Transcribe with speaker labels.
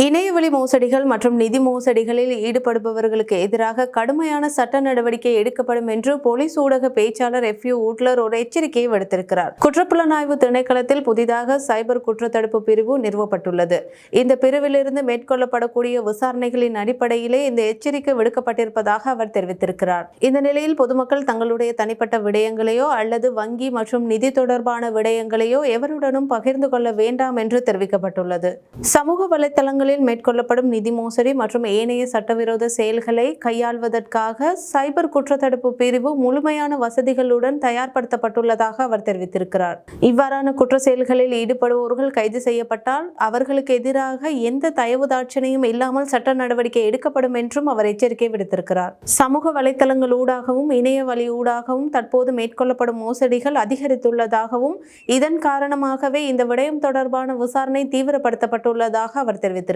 Speaker 1: இணையவழி மோசடிகள் மற்றும் நிதி மோசடிகளில் ஈடுபடுபவர்களுக்கு எதிராக கடுமையான சட்ட நடவடிக்கை எடுக்கப்படும் என்று போலீஸ் ஊடக பேச்சாளர் எஃப்யூ ஊட்லர் ஒரு எச்சரிக்கையை விடுத்திருக்கிறார். குற்றப்புலனாய்வு திணைக்களத்தில் புதிதாக சைபர் குற்றத்தடுப்பு பிரிவு நிறுவப்பட்டுள்ளது. இந்த பிரிவிலிருந்து மேற்கொள்ளப்படக்கூடிய விசாரணைகளின் அடிப்படையிலே இந்த எச்சரிக்கை விடுக்கப்பட்டிருப்பதாக அவர் தெரிவித்திருக்கிறார். இந்த நிலையில் பொதுமக்கள் தங்களுடைய தனிப்பட்ட விடயங்களையோ அல்லது வங்கி மற்றும் நிதி தொடர்பான விடயங்களையோ எவருடனும் பகிர்ந்து கொள்ள வேண்டாம் என்று தெரிவிக்கப்பட்டுள்ளது. சமூக வலைத்தளங்கள் மேற்கொள்ளப்படும் நிதி மோசடி மற்றும் ஏனைய சட்டவிரோத செயல்களை கையாள்வதற்காக சைபர் குற்றத்தடுப்பு பிரிவு முழுமையான வசதிகளுடன் தயார்படுத்தப்பட்டுள்ளதாக அவர் தெரிவித்திருக்கிறார். இவ்வாறான குற்ற செயல்களில் ஈடுபடுவோர்கள் கைது செய்யப்பட்டால் அவர்களுக்கு எதிராக எந்த தயவுதாட்சணையும் இல்லாமல் சட்ட நடவடிக்கை எடுக்கப்படும் என்றும் அவர் எச்சரிக்கை விடுத்திருக்கிறார். சமூக வலைத்தளங்கள் ஊடாகவும் இணைய வழி ஊடாகவும் தற்போது மேற்கொள்ளப்படும் மோசடிகள் அதிகரித்துள்ளதாகவும் இதன் காரணமாகவே இந்த விடயம் தொடர்பான விசாரணை தீவிரப்படுத்தப்பட்டுள்ளதாக அவர் தெரிவித்திருக்கிறார்.